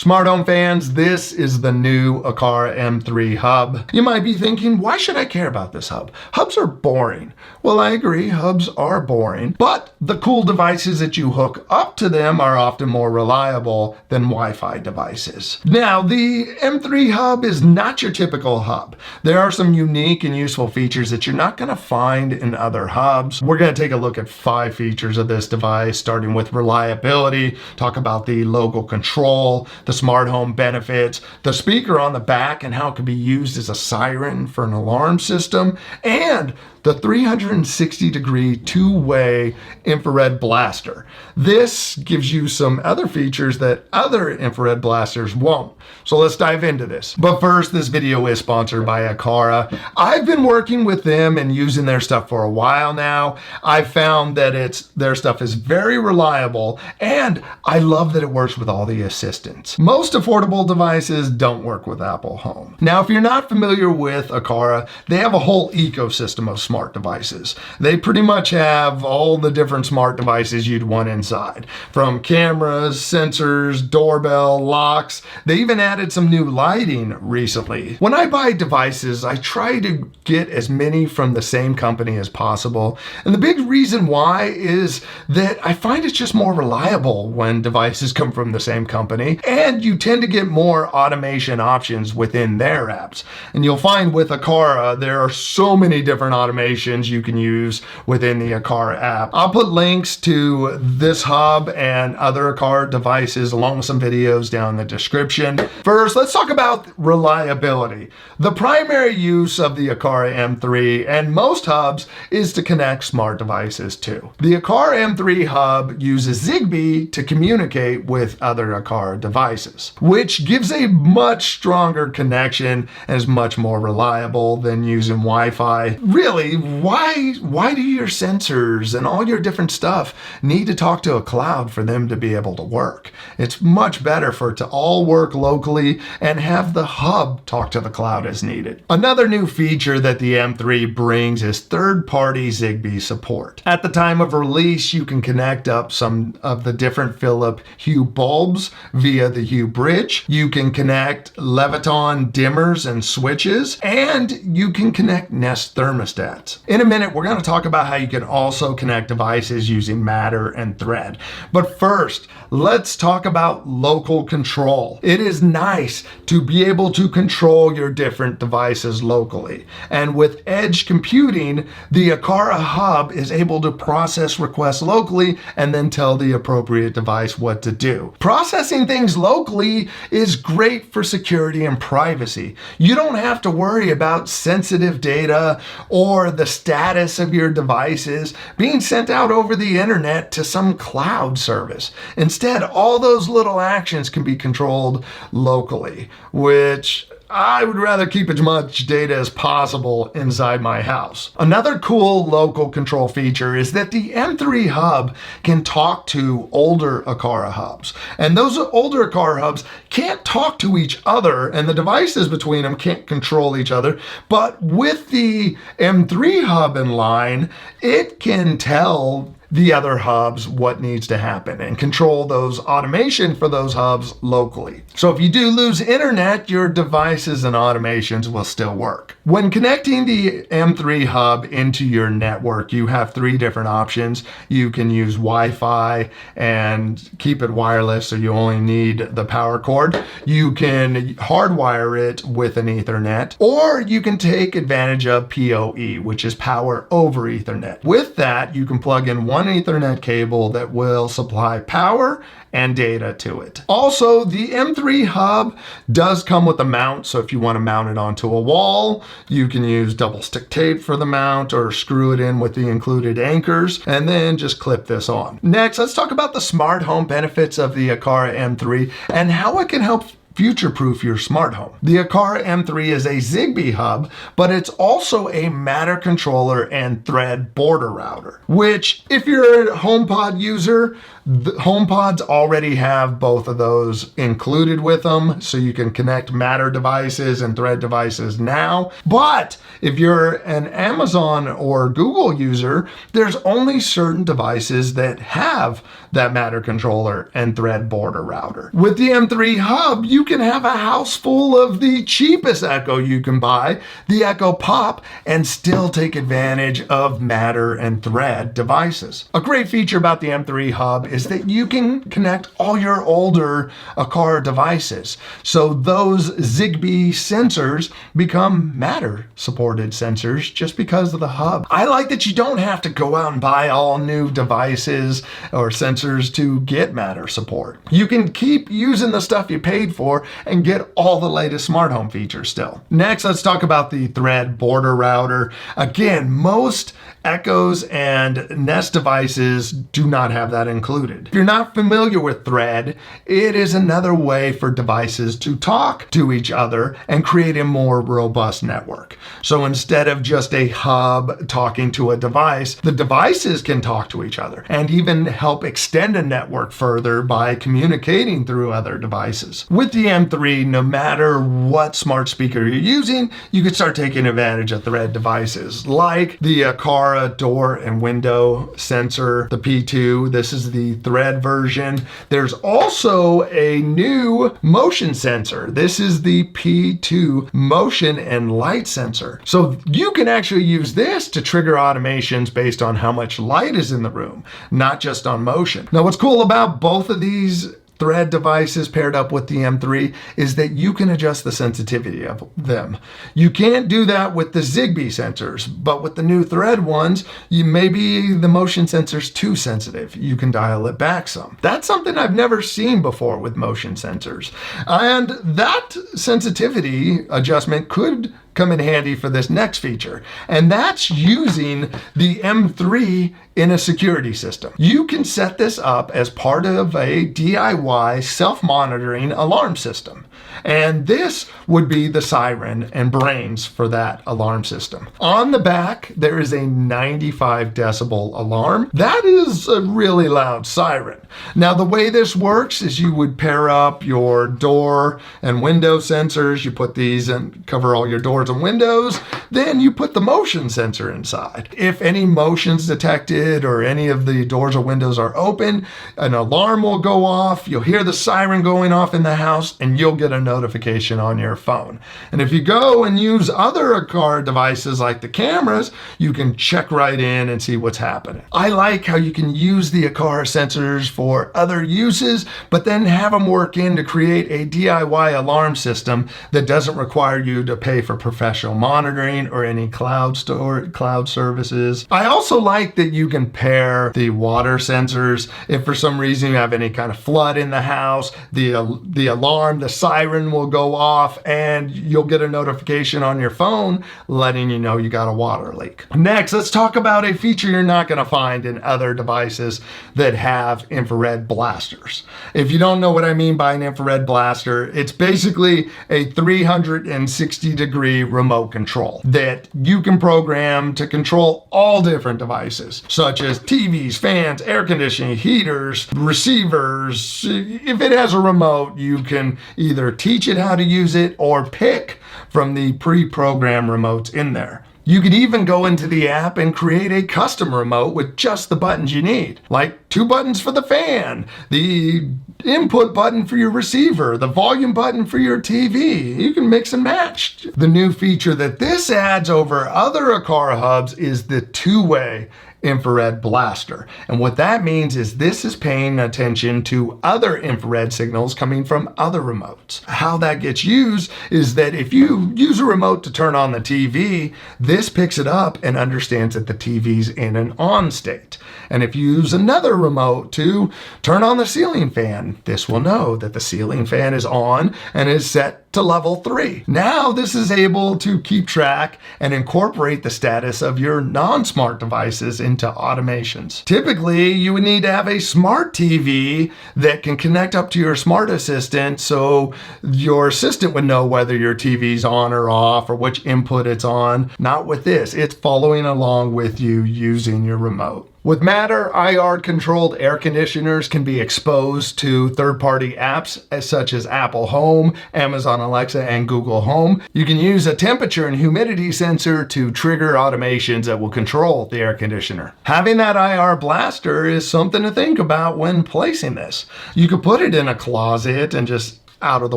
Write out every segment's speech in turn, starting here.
Smart home fans, this is the new Aqara M3 hub. You might be thinking, why should I care about this hub? Hubs are boring. Well, I agree, hubs are boring, but the cool devices that you hook up to them are often more reliable than Wi-Fi devices. Now, the M3 hub is not your typical hub. There are some unique and useful features that you're not going to find in other hubs. We're going to take a look at 5 features of this device, starting with reliability, talk about the local control, the smart home benefits, the speaker on the back and how it can be used as a siren for an alarm system, and the 360-degree two-way infrared blaster. This gives you some other features that other infrared blasters won't. So let's dive into this. But first, this video is sponsored by Aqara. I've been working with them and using their stuff for a while now. I've found that their stuff is very reliable, and I love that it works with all the assistants. Most affordable devices don't work with Apple Home. Now, if you're not familiar with Aqara, they have a whole ecosystem of smart devices. They pretty much have all the different smart devices you'd want inside, from cameras, sensors, doorbell, locks. They even added some new lighting recently. When I buy devices, I try to get as many from the same company as possible. And the big reason why is that I find it's just more reliable when devices come from the same company, and you tend to get more automation options within their apps. And you'll find with Aqara, there are so many different automations you can use within the Aqara app. I'll put links to this hub and other Aqara devices along with some videos down in the description. First, let's talk about reliability. The primary use of the Aqara M3 and most hubs is to connect smart devices to. The Aqara M3 hub uses Zigbee to communicate with other Aqara devices, which gives a much stronger connection and is much more reliable than using Wi-Fi. Really, why do your sensors and all your different stuff need to talk to a cloud for them to be able to work? It's much better for it to all work locally and have the hub talk to the cloud as needed. Another new feature that the M3 brings is third-party Zigbee support. At the time of release, you can connect up some of the different Philips Hue bulbs via the Hue bridge. You can connect Leviton dimmers and switches, and you can connect Nest thermostats. In a minute, we're going to talk about how you can also connect devices using Matter and Thread. But first, let's talk about local control. It is nice to be able to control your different devices locally. And with edge computing, the Aqara hub is able to process requests locally and then tell the appropriate device what to do. Processing things locally is great for security and privacy. You don't have to worry about sensitive data or the status of your devices being sent out over the internet to some cloud service. Instead, all those little actions can be controlled locally, which I would rather keep as much data as possible inside my house. Another cool local control feature is that the M3 hub can talk to older Aqara hubs. And those older Aqara hubs can't talk to each other, and the devices between them can't control each other. But with the M3 hub in line, it can tell the other hubs what needs to happen and control those automation for those hubs locally. So if you do lose internet, your devices and automations will still work. When connecting the M3 hub into your network, you have 3 different options. You can use Wi-Fi and keep it wireless, so you only need the power cord. You can hardwire it with an Ethernet, or you can take advantage of PoE, which is power over Ethernet. With that, you can plug in one Ethernet cable that will supply power and data to it. Also, the M3 hub does come with a mount, so if you want to mount it onto a wall, you can use double stick tape for the mount or screw it in with the included anchors and then just clip this on. Next, let's talk about the smart home benefits of the Aqara M3 and how it can help future-proof your smart home. The Aqara M3 is a Zigbee hub, but it's also a Matter controller and Thread border router, which if you're a HomePod user, the HomePods already have both of those included with them, so you can connect Matter devices and Thread devices now. But if you're an Amazon or Google user, there's only certain devices that have that Matter controller and Thread border router. With the M3 hub, you can have a house full of the cheapest Echo you can buy, the Echo Pop, and still take advantage of Matter and Thread devices. A great feature about the M3 hub is that you can connect all your older Aqara devices. So those Zigbee sensors become Matter supported sensors just because of the hub. I like that you don't have to go out and buy all new devices or sensors to get Matter support. You can keep using the stuff you paid for and get all the latest smart home features still. Next, let's talk about the Thread border router. Again, most Echoes and Nest devices do not have that included. If you're not familiar with Thread, it is another way for devices to talk to each other and create a more robust network. So instead of just a hub talking to a device, the devices can talk to each other and even help extend a network further by communicating through other devices. With the M3, no matter what smart speaker you're using, you can start taking advantage of Thread devices like the Aqara door and window sensor, the P2. This is the Thread version. There's also a new motion sensor. This is the P2 motion and light sensor. So you can actually use this to trigger automations based on how much light is in the room, not just on motion. Now, what's cool about both of these Thread devices paired up with the M3 is that you can adjust the sensitivity of them. You can't do that with the Zigbee sensors, but with the new Thread ones, maybe the motion sensor's too sensitive. You can dial it back some. That's something I've never seen before with motion sensors. And that sensitivity adjustment could come in handy for this next feature, and that's using the M3 in a security system. You can set this up as part of a DIY self-monitoring alarm system. And this would be the siren and brains for that alarm system. On the back, there is a 95 decibel alarm. That is a really loud siren. Now, the way this works is you would pair up your door and window sensors. You put these and cover all your doors and windows. Then you put the motion sensor inside. If any motion's detected or any of the doors or windows are open, an alarm will go off. You'll hear the siren going off in the house, and you'll get a notification on your phone. And if you go and use other Aqara devices like the cameras, you can check right in and see what's happening. I like how you can use the Aqara sensors for other uses, but then have them work in to create a DIY alarm system that doesn't require you to pay for professional monitoring or any cloud services. I also like that you can pair the water sensors. If for some reason you have any kind of flood in the house, the alarm, the siren will go off and you'll get a notification on your phone letting you know you got a water leak. Next, let's talk about a feature you're not going to find in other devices that have infrared blasters. If you don't know what I mean by an infrared blaster, it's basically a 360-degree remote control that you can program to control all different devices, such as TVs, fans, air conditioning, heaters, receivers. If it has a remote, you can either teach it how to use it or pick from the pre-programmed remotes in there. You could even go into the app and create a custom remote with just the buttons you need, like 2 buttons for the fan, the input button for your receiver, the volume button for your TV. You can mix and match. The new feature that this adds over other Aqara hubs is the 2-way infrared blaster. And what that means is this is paying attention to other infrared signals coming from other remotes. How that gets used is that if you use a remote to turn on the TV, this picks it up and understands that the TV's in an on state. And if you use another remote to turn on the ceiling fan, this will know that the ceiling fan is on and is set to level 3. Now this is able to keep track and incorporate the status of your non-smart devices into automations. Typically, you would need to have a smart TV that can connect up to your smart assistant so your assistant would know whether your TV's on or off or which input it's on. Not with this. It's following along with you using your remote. With Matter, IR-controlled air conditioners can be exposed to third-party apps such as Apple Home, Amazon Alexa, and Google Home. You can use a temperature and humidity sensor to trigger automations that will control the air conditioner. Having that IR blaster is something to think about when placing this. You could put it in a closet and just out of the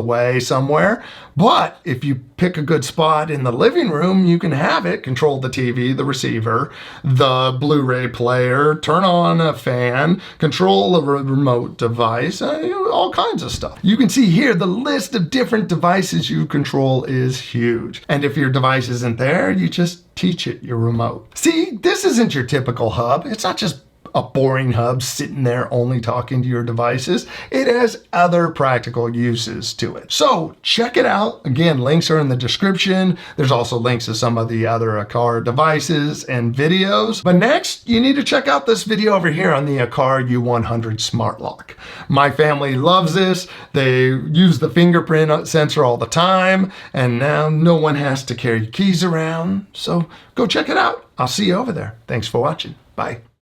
way somewhere, but if you pick a good spot in the living room, you can have it control the TV, the receiver, the Blu-ray player, turn on a fan, control a remote device, all kinds of stuff. You can see here the list of different devices you control is huge. And if your device isn't there, you just teach it your remote. See, this isn't your typical hub. It's not just a boring hub sitting there only talking to your devices. It has other practical uses to it. So check it out. Again, links are in the description. There's also links to some of the other Aqara devices and videos. But next, you need to check out this video over here on the Aqara U100 Smart Lock. My family loves this. They use the fingerprint sensor all the time, and now no one has to carry keys around. So go check it out. I'll see you over there. Thanks for watching. Bye.